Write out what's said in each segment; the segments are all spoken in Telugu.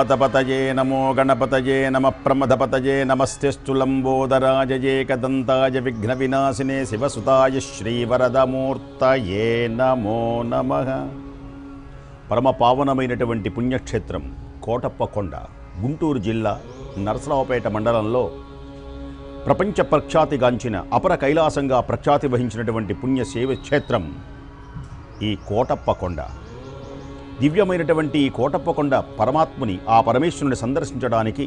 గణాతపతయే నమో గణపతయే నమ ప్రమథపతయే నమస్తేస్తు లంబోదరాజయే కదంతాయ విఘ్న వినాశినే శివసుతాయ శ్రీవరదమూర్తయే నమో నమః. పరమ పావనమైనటువంటి పుణ్యక్షేత్రం కోటప్ప కొండ, గుంటూరు జిల్లా నరసరావుపేట మండలంలో ప్రపంచ ప్రఖ్యాతిగాంచిన అపర కైలాసంగా ప్రఖ్యాతి వహించినటువంటి పుణ్యశైవ క్షేత్రం ఈ కోటప్ప కొండ. దివ్యమైనటువంటి ఈ కోటప్ప కొండ పరమాత్ముని, ఆ పరమేశ్వరుని సందర్శించడానికి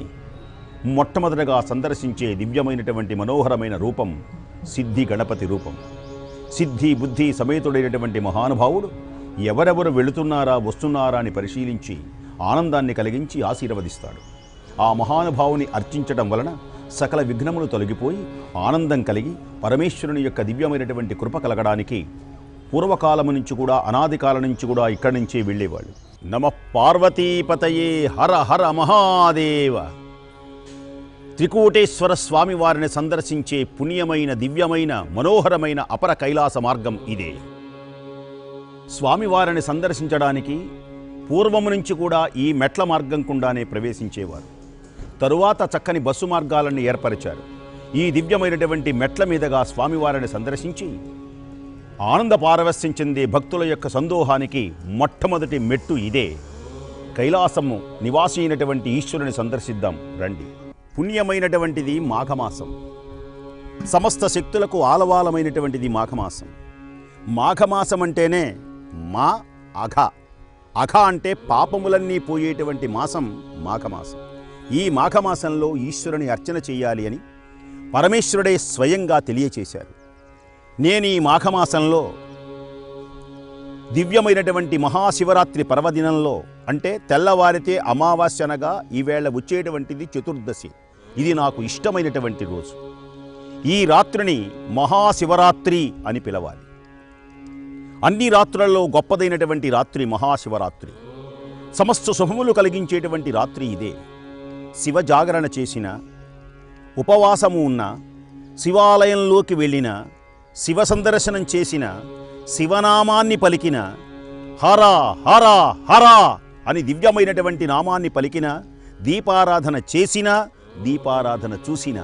మొట్టమొదటగా సందర్శించే దివ్యమైనటువంటి మనోహరమైన రూపం సిద్ధి గణపతి రూపం. సిద్ధి బుద్ధి సమేతుడైనటువంటి మహానుభావుడు ఎవరెవరు వెళుతున్నారా వస్తున్నారా అని పరిశీలించి ఆనందాన్ని కలిగించి ఆశీర్వదిస్తాడు. ఆ మహానుభావుని అర్చించడం వలన సకల విఘ్నములు తొలగిపోయి ఆనందం కలిగి పరమేశ్వరుని యొక్క దివ్యమైనటువంటి కృప కలగడానికి పూర్వకాలము నుంచి కూడా, అనాది కాలం నుంచి కూడా ఇక్కడి నుంచే వెళ్ళేవాళ్ళు. నమః పార్వతీపతయే హర హర మహాదేవ. త్రికూటేశ్వర స్వామి వారిని సందర్శించే పుణ్యమైన దివ్యమైన మనోహరమైన అపర కైలాస మార్గం ఇదే. స్వామివారిని సందర్శించడానికి పూర్వము నుంచి కూడా ఈ మెట్ల మార్గం గుండానే ప్రవేశించేవారు. తరువాత చక్కని బస్సు మార్గాలను ఏర్పరిచారు. ఈ దివ్యమైనటువంటి మెట్ల మీదుగా స్వామివారిని సందర్శించి ఆనంద పారవస్యం చెందే భక్తుల యొక్క సందోహానికి మొట్టమొదటి మెట్టు ఇదే. కైలాసము నివాసి అయినటువంటి ఈశ్వరుని సందర్శిద్దాం రండి. పుణ్యమైనటువంటిది మాఘమాసం. సమస్త శక్తులకు ఆలవాలమైనటువంటిది మాఘమాసం. మాఘమాసం అంటేనే మా అఘ. అఘ అంటే పాపములన్నీ పోయేటువంటి మాసం మాఘమాసం. ఈ మాఘమాసంలో ఈశ్వరుని అర్చన చేయాలి అని పరమేశ్వరుడే స్వయంగా తెలియచేశారు. నేను ఈ మాఘమాసంలో దివ్యమైనటువంటి మహాశివరాత్రి పర్వదినంలో, అంటే తెల్లవారితే అమావాస్య అనగా ఈవేళ వచ్చేటువంటిది చతుర్దశి, ఇది నాకు ఇష్టమైనటువంటి రోజు. ఈ రాత్రిని మహాశివరాత్రి అని పిలవాలి. అన్ని రాత్రులలో గొప్పదైనటువంటి రాత్రి మహాశివరాత్రి. సమస్త శుభములు కలిగించేటువంటి రాత్రి ఇదే. శివ జాగరణ చేసిన, ఉపవాసము ఉన్న, శివాలయంలోకి వెళ్ళిన, శివ సందర్శనం చేసిన, శివనామాన్ని పలికిన, హర హర హర అని దివ్యమైనటువంటి నామాన్ని పలికిన, దీపారాధన చేసిన, దీపారాధన చూసిన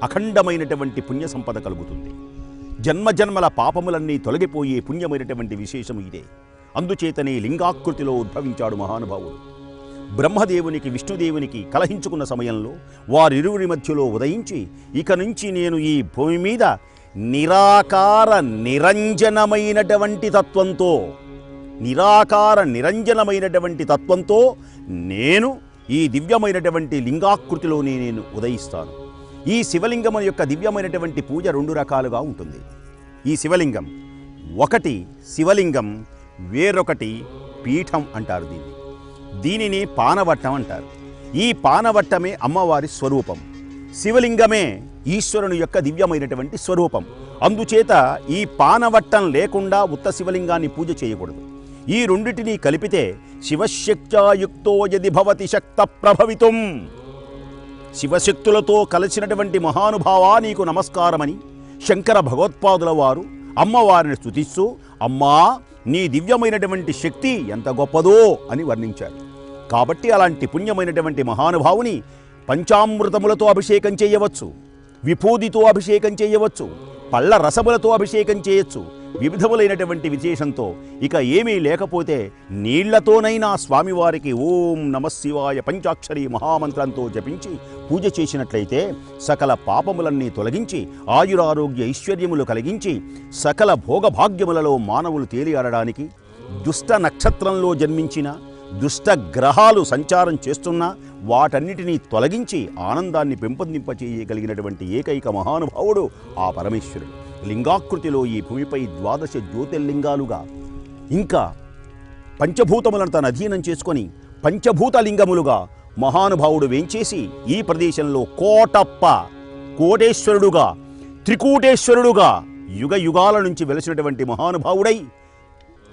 అఖండమైనటువంటి పుణ్య సంపద కలుగుతుంది. జన్మజన్మల పాపములన్నీ తొలగిపోయే పుణ్యమైనటువంటి విశేషం ఇదే. అందుచేతనే లింగాకృతిలో ఉద్భవించాడు మహానుభావుడు. బ్రహ్మదేవునికి విష్ణుదేవునికి కలహించుకున్న సమయంలో వారిరువురి మధ్యలో ఉదయించి, ఇక నుంచి నేను ఈ భూమి మీద నిరాకార నిరంజనమైనటువంటి తత్వంతో, నిరాకార నిరంజనమైనటువంటి తత్వంతో నేను ఈ దివ్యమైనటువంటి లింగాకృతిలోనే నేను ఉదయిస్తాను. ఈ శివలింగం యొక్క దివ్యమైనటువంటి పూజ రెండు రకాలుగా ఉంటుంది. ఈ శివలింగం, ఒకటి శివలింగం, వేరొకటి పీఠం అంటారు. దీనిని పానవట్టం అంటారు. ఈ పానవట్టమే అమ్మవారి స్వరూపం, శివలింగమే ఈశ్వరుని యొక్క దివ్యమైనటువంటి స్వరూపం. అందుచేత ఈ పానవట్టం లేకుండా ఉత్త శివలింగాన్ని పూజ చేయకూడదు. ఈ రెండిటినీ కలిపితే శివశక్త్యాయుక్తో యది భవతి శక్త ప్రభవితుం, శివశక్తులతో కలిసినటువంటి మహానుభావా నీకు నమస్కారమని శంకర భగవత్పాదుల వారు అమ్మవారిని స్తుతిస్తూ, అమ్మా నీ దివ్యమైనటువంటి శక్తి ఎంత గొప్పదో అని వర్ణించారు. కాబట్టి అలాంటి పుణ్యమైనటువంటి మహానుభావుని పంచామృతములతో అభిషేకం చేయవచ్చు, విభూదితో అభిషేకం చేయవచ్చు, పళ్ళ రసములతో అభిషేకం చేయొచ్చు. వివిధములైనటువంటి విశేషంతో ఇక ఏమీ లేకపోతే నీళ్లతోనైనా స్వామివారికి ఓం నమశివాయ పంచాక్షరి మహామంత్రంతో జపించి పూజ చేసినట్లయితే సకల పాపములన్నీ తొలగించి ఆయురారోగ్య ఐశ్వర్యములు కలిగించి సకల భోగభాగ్యములలో మానవులు తేలియాడడానికి, దుష్ట నక్షత్రంలో జన్మించిన దుష్ట గ్రహాలు సంచారం చేస్తున్నా వాటన్నిటినీ తొలగించి ఆనందాన్ని పెంపొందింపచేయగలిగినటువంటి ఏకైక మహానుభావుడు ఆ పరమేశ్వరుడు. లింగాకృతిలో ఈ భూమిపై 12 జ్యోతిర్లింగాలుగా, ఇంకా పంచభూతములను తన అధీనం చేసుకొని పంచభూత లింగములుగా మహానుభావుడు వేంచేసి ఈ ప్రదేశంలో కోటప్ప, కోటేశ్వరుడుగా, త్రికూటేశ్వరుడుగా యుగ యుగాల నుంచి వెలసినటువంటి మహానుభావుడై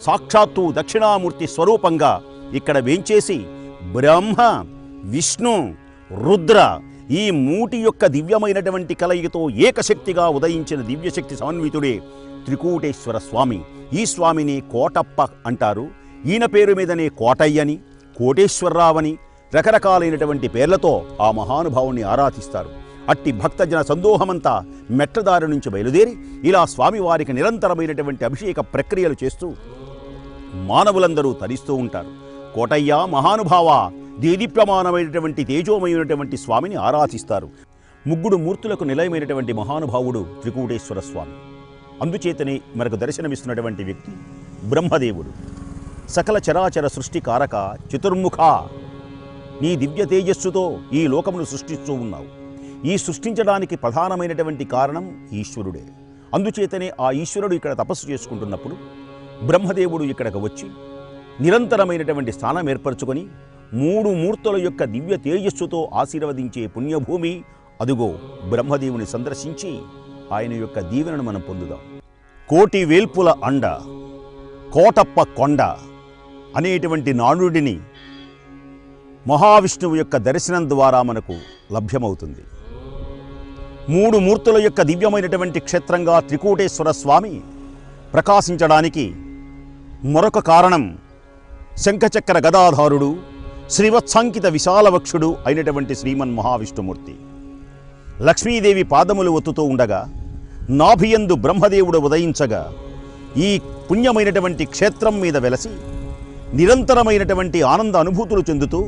సాక్షాత్తు దక్షిణామూర్తి స్వరూపంగా ఇక్కడ వేంచేసి బ్రహ్మ, విష్ణు, రుద్ర ఈ మూటి యొక్క దివ్యమైనటువంటి కలయికతో ఏకశక్తిగా ఉదయించిన దివ్యశక్తి సమన్వితుడే త్రికూటేశ్వర స్వామి. ఈ స్వామిని కోటప్ప అంటారు. ఈయన పేరు మీదనే కోటయ్యని, కోటేశ్వరరావని, రకరకాలైనటువంటి పేర్లతో ఆ మహానుభావుణ్ణి ఆరాధిస్తారు. అట్టి భక్తజన సందోహమంతా మెట్లదారి నుంచి బయలుదేరి ఇలా స్వామివారికి నిరంతరమైనటువంటి అభిషేక ప్రక్రియలు చేస్తూ మానవులందరూ తరిస్తూ ఉంటారు. కోటయ్య మహానుభావ, దేదీప్యమానమైనటువంటి తేజోమయమైనటువంటి స్వామిని ఆరాధిస్తారు. ముగ్గురు మూర్తులకు నిలయమైనటువంటి మహానుభావుడు త్రికూటేశ్వర స్వామి. అందుచేతనే మనకు దర్శనమిస్తున్నటువంటి వ్యక్తి బ్రహ్మదేవుడు. సకల చరాచర సృష్టి కారక చతుర్ముఖ, నీ దివ్య తేజస్సుతో ఈ లోకమును సృష్టిస్తూ ఉన్నావు. ఈ సృష్టించడానికి ప్రధానమైనటువంటి కారణం ఈశ్వరుడే. అందుచేతనే ఆ ఈశ్వరుడు ఇక్కడ తపస్సు చేసుకుంటున్నప్పుడు బ్రహ్మదేవుడు ఇక్కడికి వచ్చి నిరంతరమైనటువంటి స్థానం ఏర్పరచుకొని మూడు మూర్తుల యొక్క దివ్య తేజస్సుతో ఆశీర్వదించే పుణ్యభూమి అదుగో బ్రహ్మదేవుని సందర్శించి ఆయన యొక్క దీవెనను మనం పొందుదాం. కోటి వేల్పుల అండ, కోటప్ప కొండ అనేటువంటి నానుడిని మహావిష్ణువు యొక్క దర్శనం ద్వారా మనకు లభ్యమవుతుంది. మూడు మూర్తుల యొక్క దివ్యమైనటువంటి క్షేత్రంగా త్రికూటేశ్వర స్వామి ప్రకాశించడానికి మరొక కారణం శంఖచక్ర గదాధారుడు, శ్రీవత్సాంకిత విశాలవక్షుడు అయినటువంటి శ్రీమన్ మహావిష్ణుమూర్తి. లక్ష్మీదేవి పాదములు ఒత్తుతూ ఉండగా నాభియందు బ్రహ్మదేవుడు ఉదయించగా ఈ పుణ్యమైనటువంటి క్షేత్రం మీద వెలసి నిరంతరమైనటువంటి ఆనంద అనుభూతులు చెందుతూ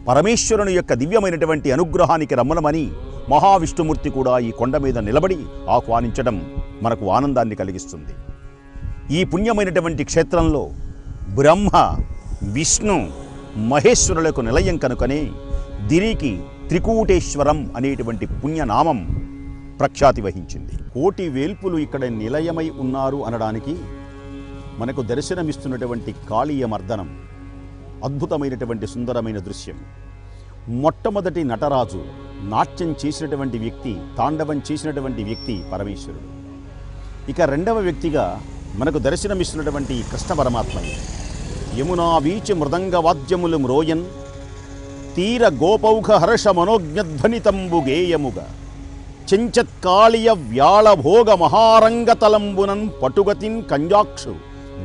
పరమేశ్వరుని యొక్క దివ్యమైనటువంటి అనుగ్రహానికి రమ్మనమని మహావిష్ణుమూర్తి కూడా ఈ కొండ మీద నిలబడి ఆహ్వానించడం మనకు ఆనందాన్ని కలిగిస్తుంది. ఈ పుణ్యమైనటువంటి క్షేత్రంలో బ్రహ్మ, విష్ణు, మహేశ్వరులకు నిలయం కనుకనే దీనికి త్రికూటేశ్వరం అనేటువంటి పుణ్యనామం ప్రఖ్యాతి వహించింది. కోటి వేల్పులు ఇక్కడ నిలయమై ఉన్నారు అనడానికి మనకు దర్శనమిస్తున్నటువంటి కాళీయ మర్దనం అద్భుతమైనటువంటి సుందరమైన దృశ్యం. మొట్టమొదటి నటరాజు, నాట్యం చేసినటువంటి వ్యక్తి, తాండవం చేసినటువంటి వ్యక్తి పరమేశ్వరుడు. ఇక రెండవ వ్యక్తిగా మనకు దర్శనమిస్తున్నటువంటి కృష్ణ పరమాత్మయే. యమునా వీచి మృదంగ వాద్యములు మ్రోయన్ తీర గోపౌఘ హర్ష మనోజ్ఞధ్వనితంబు గేయముగా చెంచత్కాళియ వ్యాళభోగ మహారంగతలంబునన్ పటుగతిన్ కంజాక్షు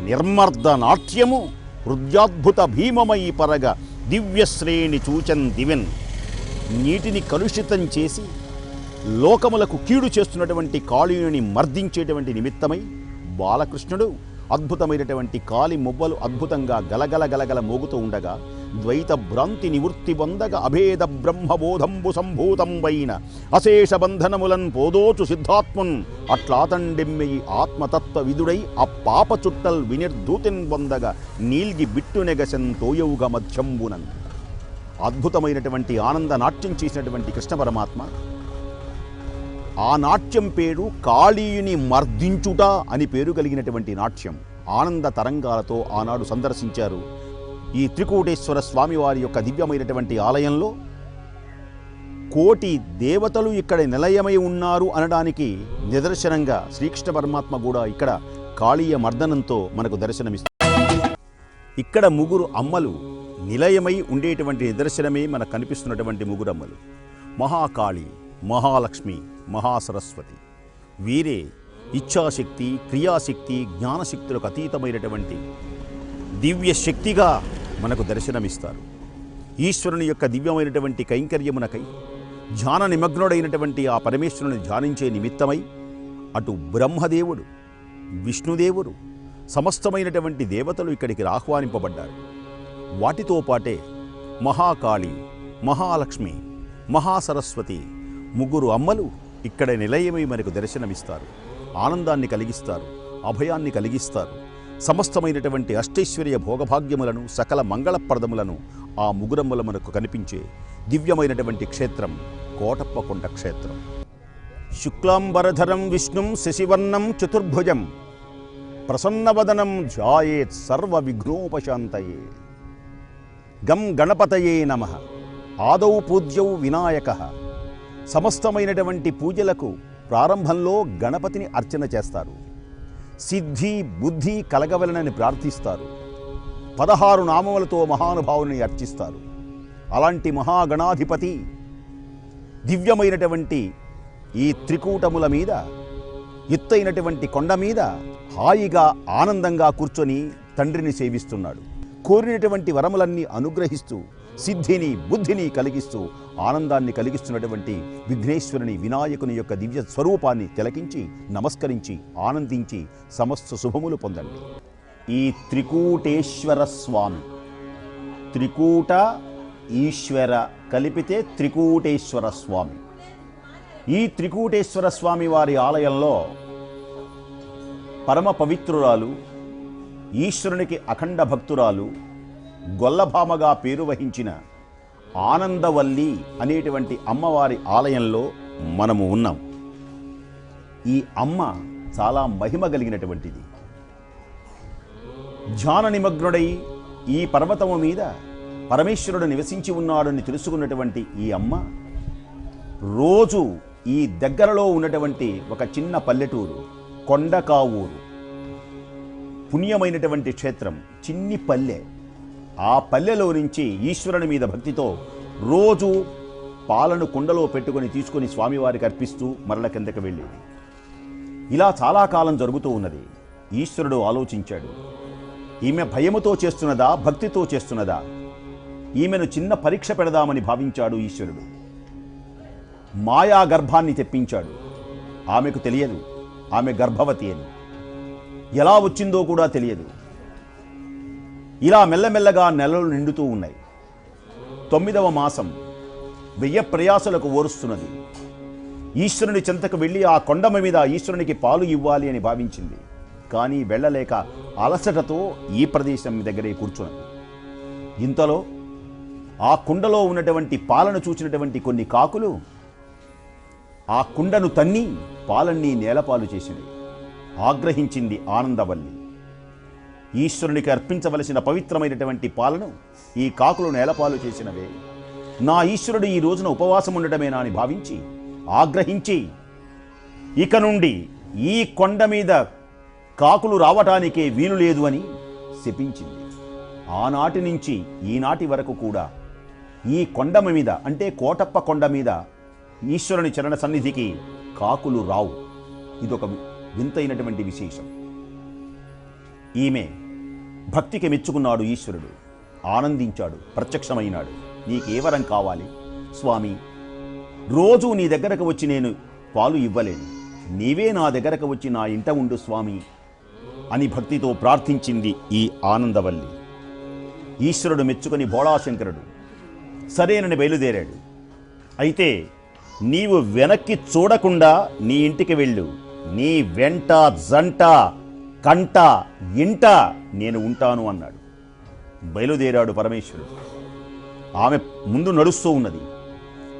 నిర్మర్ద నాట్యము హృద్యాద్భుత భీమమయి పరగ దివ్యశ్రేణి చూచన్ దివెన్. నీటిని కలుషితం చేసి లోకములకు కీడు చేస్తున్నటువంటి కాళీయుని మర్దించేటువంటి నిమిత్తమై బాలకృష్ణుడు అద్భుతమైనటువంటి కాలి మువ్వలు అద్భుతంగా గలగల గలగల మోగుతూ ఉండగా ద్వైత భ్రాంతి నివృత్తి పొందగ అభేద బ్రహ్మబోధంబు సంభూతంబైన అశేష బంధనములన్ పోదోచు సిద్ధాత్మున్ అట్లాతండెమ్మెయి ఆత్మతత్వ విదుడై ఆ పాప చుట్టల్ వినిర్ధూతిన్ పొందగ నీల్గి బిట్టునెగసెన్ తోయవుగ మధ్యంబునన్. అద్భుతమైనటువంటి ఆనంద నాట్యం చేసినటువంటి కృష్ణ పరమాత్మ, ఆ నాట్యం పేరు కాళీయుని మర్దించుట అని పేరు కలిగినటువంటి నాట్యం. ఆనంద తరంగాలతో ఆనాడు సందర్శించారు. ఈ త్రికూటేశ్వర స్వామివారి యొక్క దివ్యమైనటువంటి ఆలయంలో కోటి దేవతలు ఇక్కడ నిలయమై ఉన్నారు అనడానికి నిదర్శనంగా శ్రీకృష్ణ పరమాత్మ కూడా ఇక్కడ కాళీయ మర్దనంతో మనకు దర్శనమిస్తారు. ఇక్కడ ముగ్గురు అమ్మలు నిలయమై ఉండేటువంటి నిదర్శనమే మనకు కనిపిస్తున్నటువంటి ముగ్గురు అమ్మలు. మహాకాళి, మహాలక్ష్మి, మహాసరస్వతి. వీరే ఇచ్ఛాశక్తి, క్రియాశక్తి, జ్ఞానశక్తులకు అతీతమైనటువంటి దివ్య శక్తిగా మనకు దర్శనమిస్తారు. ఈశ్వరుని యొక్క దివ్యమైనటువంటి కైంకర్యమునకై ధ్యాన నిమగ్నుడైనటువంటి ఆ పరమేశ్వరుని ధ్యానించే నిమిత్తమై అటు బ్రహ్మదేవుడు, విష్ణుదేవుడు, సమస్తమైనటువంటి దేవతలు ఇక్కడికి ఆహ్వానింపబడ్డారు. వాటితో పాటే మహాకాళి, మహాలక్ష్మి, మహాసరస్వతి ముగ్గురు అమ్మలు ఇక్కడ నిలయమై మనకు దర్శనమిస్తారు. ఆనందాన్ని కలిగిస్తారు, అభయాన్ని కలిగిస్తారు. సమస్తమైనటువంటి అష్టైశ్వర్య భోగభాగ్యములను, సకల మంగళప్రదములను ఆ ముగ్గురమ్మల మనకు కనిపించే దివ్యమైనటువంటి క్షేత్రం కోటప్ప కొండ క్షేత్రం. శుక్లాంబరధరం విష్ణుం శశివర్ణం చతుర్భుజం ప్రసన్నవదనం ధ్యాయేత్ సర్వ విఘ్నోపశాంతయే. గం గణపతయే నమః. ఆదౌ పూజ్యౌ వినాయకః. సమస్తమైనటువంటి పూజలకు ప్రారంభంలో గణపతిని అర్చన చేస్తారు. సిద్ధి బుద్ధి కలగవలనని ప్రార్థిస్తారు. 16 నామములతో మహానుభావుని అర్చిస్తారు. అలాంటి మహాగణాధిపతి దివ్యమైనటువంటి ఈ త్రికూటముల మీద, ఎత్తైనటువంటి కొండ మీద హాయిగా ఆనందంగా కూర్చొని తండ్రిని సేవిస్తున్నాడు. కోరినటువంటి వరములన్నీ అనుగ్రహిస్తూ సిద్ధిని బుద్ధిని కలిగిస్తూ ఆనందాన్ని కలిగిస్తున్నటువంటి విఘ్నేశ్వరుని వినాయకుని యొక్క దివ్య స్వరూపాన్ని తిలకించి నమస్కరించి ఆనందించి సమస్త శుభములు పొందండి. ఈ త్రికూటేశ్వర స్వామి, త్రికూట ఈశ్వర కలిపితే త్రికూటేశ్వర స్వామి. ఈ త్రికూటేశ్వర స్వామి వారి ఆలయంలో పరమ పవిత్రురాలు, ఈశ్వరునికి అఖండ భక్తురాలు, గొల్లభామగా పేరు వహించిన ఆనందవల్లి అనేటువంటి అమ్మవారి ఆలయంలో మనము ఉన్నాం. ఈ అమ్మ చాలా మహిమ కలిగినటువంటిది. ధ్యాన నిమగ్నుడై ఈ పర్వతము మీద పరమేశ్వరుడు నివసించి ఉన్నాడని తెలుసుకున్నటువంటి ఈ అమ్మ రోజు ఈ దగ్గరలో ఉన్నటువంటి ఒక చిన్న పల్లెటూరు కొండకావూరు, పుణ్యమైనటువంటి క్షేత్రం, చిన్ని పల్లె. ఆ పల్లెలో నుంచి ఈశ్వరుని మీద భక్తితో రోజు పాలను కుండలో పెట్టుకొని తీసుకొని స్వామివారికి అర్పిస్తూ మరల కిందకి వెళ్ళేది. ఇలా చాలా కాలం జరుగుతూ ఉన్నది. ఈశ్వరుడు ఆలోచించాడు, ఈమె భయముతో చేస్తున్నదా భక్తితో చేస్తున్నదా? ఈమెను చిన్న పరీక్ష పెడదామని భావించాడు ఈశ్వరుడు. మాయా గర్భాన్ని తెప్పించాడు. ఆమెకు తెలియదు ఆమె గర్భవతి అని. ఎలా వచ్చిందో కూడా తెలియదు. ఇలా మెల్లమెల్లగా నెలలు నిండుతూ ఉన్నాయి. 9వ మాసం 1000 ప్రయాసలకు ఓరుస్తున్నది. ఈశ్వరుని చెంతకు వెళ్ళి ఆ కొండమ మీద ఈశ్వరునికి పాలు ఇవ్వాలి అని భావించింది. కానీ వెళ్ళలేక అలసటతో ఈ ప్రదేశం దగ్గరే కూర్చున్నది. ఇంతలో ఆ కుండలో ఉన్నటువంటి పాలను చూసినటువంటి కొన్ని కాకులు ఆ కుండను తన్ని పాలన్నీ నేలపాలు చేసినవి. ఆగ్రహించింది ఆనందవల్లి. ఈశ్వరునికి అర్పించవలసిన పవిత్రమైనటువంటి పాలను ఈ కాకులు నేలపాలు చేసినవే, నా ఈశ్వరుడు ఈ రోజున ఉపవాసం ఉండటమేనా అని భావించి ఆగ్రహించి ఇక నుండి ఈ కొండ మీద కాకులు రావటానికే వీలు లేదు అని శపించింది. ఆనాటి నుంచి ఈనాటి వరకు కూడా ఈ కొండమ మీద, అంటే కోటప్ప కొండ మీద ఈశ్వరుని చరణ సన్నిధికి కాకులు రావు. ఇదొక వింతైనటువంటి విశేషం. ఈమె భక్తికి మెచ్చుకున్నాడు ఈశ్వరుడు. ఆనందించాడు, ప్రత్యక్షమైనాడు. నీకే వరం కావాలి స్వామి? రోజు నీ దగ్గరకు వచ్చి నేను పాలు ఇవ్వలేను, నీవే నా దగ్గరకు వచ్చి నా ఇంట ఉండు స్వామి అని భక్తితో ప్రార్థించింది ఈ ఆనందవల్లి. ఈశ్వరుడు మెచ్చుకొని భోళాశంకరుడు సరేనని బయలుదేరాడు. అయితే నీవు వెనక్కి చూడకుండా నీ ఇంటికి వెళ్ళు, నీ వెంట జంట కంట ఇంట నేను ఉంటాను అన్నాడు. బయలుదేరాడు పరమేశ్వరుడు. ఆమె ముందు నడుస్తూ ఉన్నది.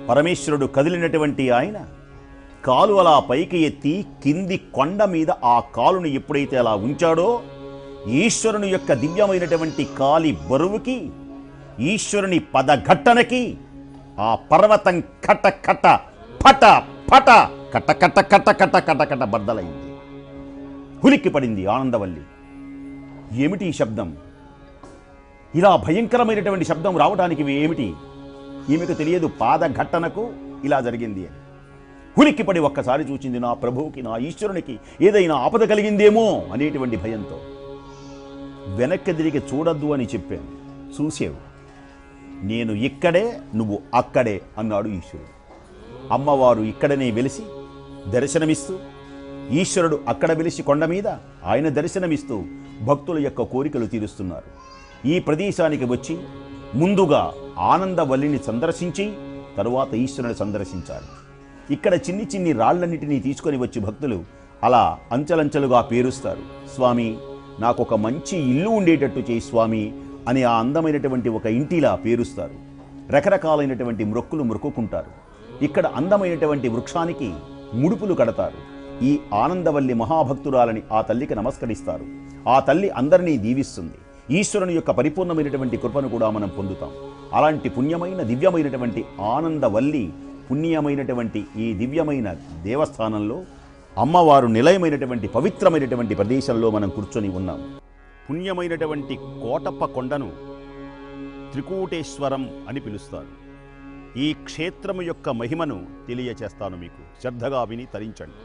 పరమేశ్వరుడు కదిలినటువంటి ఆయన కాలు అలా పైకి ఎత్తి కింది కొండ మీద ఆ కాలుని ఎప్పుడైతే అలా ఉంచాడో, ఈశ్వరుని యొక్క దివ్యమైనటువంటి కాలి బరువుకి, ఈశ్వరుని పదఘట్టనకి ఆ పర్వతం కట్ట కట్ట పట పట కట్ట కట్ట కట్ట కట్ట కట్ట కట్ట బద్దలైంది. ఉలిక్కి పడింది ఆనందవల్లి. ఏమిటి ఈ శబ్దం? ఇలా భయంకరమైనటువంటి శబ్దం రావడానికి ఏమిటి? ఈమెకు తెలియదు పాదఘట్టనకు ఇలా జరిగింది అని. ఉలిక్కిపడి ఒక్కసారి చూచింది. నా ప్రభువుకి, నా ఈశ్వరునికి ఏదైనా ఆపద కలిగిందేమో అనేటువంటి భయంతో. వెనక్కి తిరిగి చూడద్దు అని చెప్పాను, చూసేవు. నేను ఇక్కడే, నువ్వు అక్కడే అన్నాడు ఈశ్వరుడు. అమ్మవారు ఇక్కడనే వెలిసి దర్శనమిస్తూ, ఈశ్వరుడు అక్కడ వెలిసి కొండ మీద ఆయన దర్శనమిస్తూ భక్తుల యొక్క కోరికలు తీరుస్తున్నారు. ఈ ప్రదేశానికి వచ్చి ముందుగా ఆనందవల్లిని సందర్శించి తరువాత ఈశ్వరుని సందర్శించాలి. ఇక్కడ చిన్ని చిన్ని రాళ్లన్నిటినీ తీసుకొని వచ్చి భక్తులు అలా అంచెలంచెలుగా పేరుస్తారు. స్వామి, నాకు ఒక మంచి ఇల్లు ఉండేటట్టు చేయి స్వామి అని ఆ అందమైనటువంటి ఒక ఇంటిలా పేరుస్తారు. రకరకాలైనటువంటి మ్రొక్కులు మ్రొక్కుకుంటారు. ఇక్కడ అందమైనటువంటి వృక్షానికి ముడుపులు కడతారు. ఈ ఆనందవల్లి మహాభక్తురాలని ఆ తల్లికి నమస్కరిస్తారు. ఆ తల్లి అందరినీ దీవిస్తుంది. ఈశ్వరుని యొక్క పరిపూర్ణమైనటువంటి కృపను కూడా మనం పొందుతాం. అలాంటి పుణ్యమైన దివ్యమైనటువంటి ఆనందవల్లి పుణ్యమైనటువంటి ఈ దివ్యమైన దేవస్థానంలో అమ్మవారు నిలయమైనటువంటి పవిత్రమైనటువంటి ప్రదేశంలో మనం కూర్చొని ఉన్నాం. పుణ్యమైనటువంటి కోటప్ప కొండను త్రికూటేశ్వరం అని పిలుస్తారు. ఈ క్షేత్రము యొక్క మహిమను తెలియచేస్తాను మీకు. శ్రద్ధగా విని తరించండి.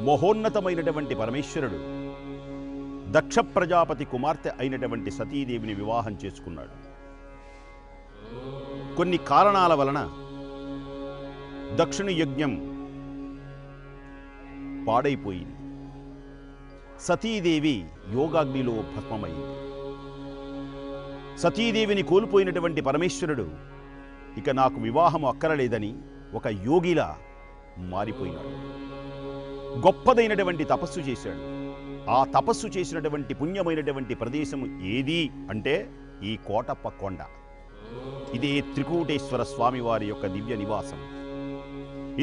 మహోన్నతమైనటువంటి పరమేశ్వరుడు దక్ష ప్రజాపతి కుమార్తె అయినటువంటి సతీదేవిని వివాహం చేసుకున్నాడు. కొన్ని కారణాల వలన దక్షిణ యజ్ఞం పాడైపోయింది. సతీదేవి యోగాగ్నిలో భస్మమైంది. సతీదేవిని కోల్పోయినటువంటి పరమేశ్వరుడు ఇక నాకు వివాహం అక్కరలేదని ఒక యోగిలా మారిపోయినాడు. గొప్పదైనటువంటి తపస్సు చేశాడు. ఆ తపస్సు చేసినటువంటి పుణ్యమైనటువంటి ప్రదేశము ఏది అంటే ఈ కోటప్ప కొండ. ఇదే త్రికూటేశ్వర స్వామివారి యొక్క దివ్య నివాసం.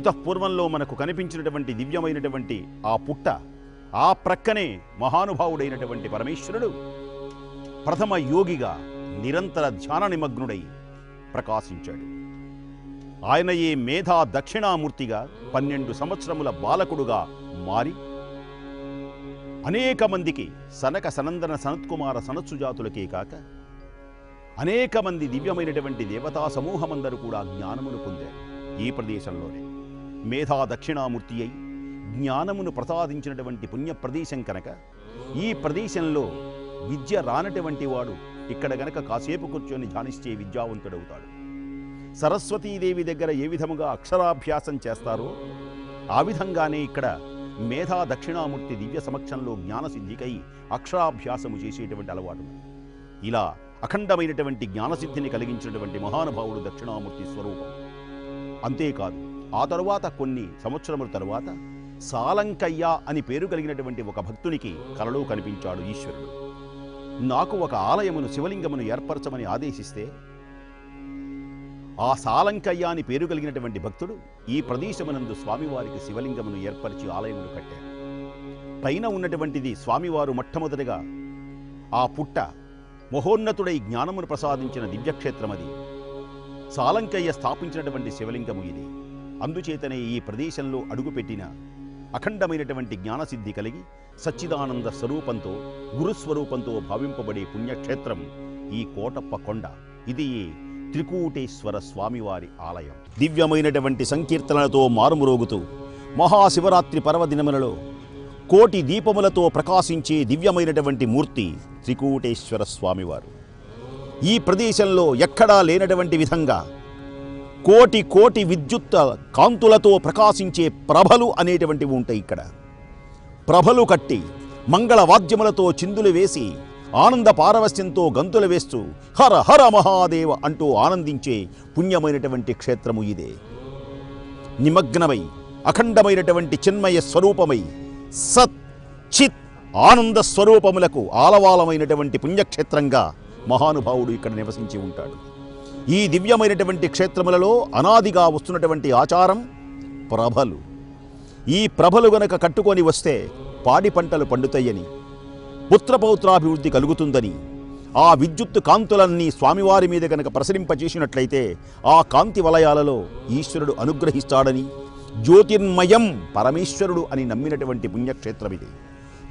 ఇతఃపూర్వంలో మనకు కనిపించినటువంటి దివ్యమైనటువంటి ఆ పుట్ట, ఆ ప్రక్కనే మహానుభావుడైనటువంటి పరమేశ్వరుడు ప్రథమ యోగిగా నిరంతర ధ్యాన నిమగ్నుడై ప్రకాశించాడు. ఆయన ఏ మేధా దక్షిణామూర్తిగా 12 సంవత్సరముల బాలకుడుగా మారి అనేక మందికి సనక సనందన సనత్కుమార సనత్సుజాతులకే కాక అనేక మంది దివ్యమైనటువంటి దేవతా సమూహమందరూ కూడా జ్ఞానమును పొందారు. ఈ ప్రదేశంలోనే మేధా దక్షిణామూర్తి అయి జ్ఞానమును ప్రసాదించినటువంటి పుణ్య ప్రదేశం కనుక ఈ ప్రదేశంలో విద్య రానటువంటి వాడు ఇక్కడ గనక కాసేపు కూర్చొని ధ్యానిస్తే విద్యావంతుడవుతాడు. సరస్వతీదేవి దగ్గర ఏ విధముగా అక్షరాభ్యాసం చేస్తారో ఆ విధంగానే ఇక్కడ మేధా దక్షిణామూర్తి దివ్య సమక్షంలో జ్ఞానసిద్ధికై అక్షరాభ్యాసము చేసేటువంటి అలవాటు. ఇలా అఖండమైనటువంటి జ్ఞానసిద్ధిని కలిగించినటువంటి మహానుభావుడు దక్షిణామూర్తి స్వరూపం. అంతేకాదు, ఆ తరువాత కొన్ని సంవత్సరముల తరువాత సాలంకయ్య అని పేరు కలిగినటువంటి ఒక భక్తునికి కలలో కనిపించాడు ఈశ్వరుడు. నాకు ఒక ఆలయమును శివలింగమును ఏర్పరచమని ఆదేశిస్తే ఆ సాలంకయ్య అని పేరు కలిగినటువంటి భక్తుడు ఈ ప్రదేశమునందు స్వామివారికి శివలింగమును ఏర్పరిచి ఆలయమును కట్టారు. పైన ఉన్నటువంటిది స్వామివారు మొట్టమొదటిగా ఆ పుట్ట మహోన్నతుడై జ్ఞానమును ప్రసాదించిన దివ్యక్షేత్రమది. సాలంకయ్య స్థాపించినటువంటి శివలింగము ఇది. అందుచేతనే ఈ ప్రదేశంలో అడుగుపెట్టిన అఖండమైనటువంటి జ్ఞానసిద్ధి కలిగి సచ్చిదానంద స్వరూపంతో గురుస్వరూపంతో భావింపబడే పుణ్యక్షేత్రం ఈ కోటప్ప కొండ. ఇది త్రికూటేశ్వర స్వామివారి ఆలయం. దివ్యమైనటువంటి సంకీర్తనలతో మారుమురోగుతూ మహాశివరాత్రి పర్వదినములలో కోటి దీపములతో ప్రకాశించే దివ్యమైనటువంటి మూర్తి త్రికూటేశ్వర స్వామివారు. ఈ ప్రదేశంలో ఎక్కడా లేనటువంటి విధంగా కోటి కోటి విద్యుత్ కాంతులతో ప్రకాశించే ప్రభలు అనేటువంటివి ఉంటాయి. ఇక్కడ ప్రభలు కట్టి మంగళవాద్యములతో చిందులు వేసి ఆనంద పారవస్యంతో గంతులు వేస్తూ హర హర మహాదేవ అంటూ ఆనందించే పుణ్యమైనటువంటి క్షేత్రము ఇదే. నిమగ్నమై అఖండమైనటువంటి చిన్మయ స్వరూపమై సత్ చిత్ ఆనంద స్వరూపములకు ఆలవాలమైనటువంటి పుణ్యక్షేత్రంగా మహానుభావుడు ఇక్కడ నివసించి ఉంటాడు. ఈ దివ్యమైనటువంటి క్షేత్రములలో అనాదిగా వస్తున్నటువంటి ఆచారం ప్రభలు. ఈ ప్రభలు గనక కట్టుకొని వస్తే పాడి పంటలు పండుతాయని, పుత్రపౌత్రాభివృద్ధి కలుగుతుందని, ఆ విద్యుత్తు కాంతులన్నీ స్వామివారి మీద కనుక ప్రసరింపజేసినట్లయితే ఆ కాంతి వలయాలలో ఈశ్వరుడు అనుగ్రహిస్తాడని, జ్యోతిర్మయం పరమేశ్వరుడు అని నమ్మినటువంటి పుణ్యక్షేత్రం ఇది.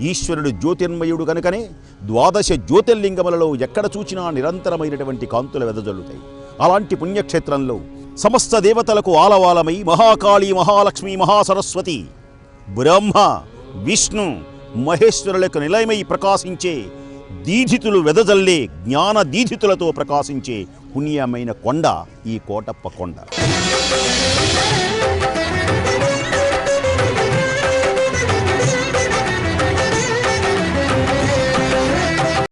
ఈశ్వరుడు జ్యోతిర్మయుడు కనుకనే 12 జ్యోతిర్లింగములలో ఎక్కడ చూచినా నిరంతరమైనటువంటి కాంతులు వెదజల్లుతాయి. అలాంటి పుణ్యక్షేత్రంలో సమస్త దేవతలకు ఆలవాలమై మహాకాళి, మహాలక్ష్మి, మహాసరస్వతి, బ్రహ్మ, విష్ణు, మహేశ్వరులకు నిలయమై ప్రకాశించే దీధితులు వెదజల్లే జ్ఞాన దీధితులతో ప్రకాశించే పుణ్యమైన కొండ ఈ కోటప్ప కొండ.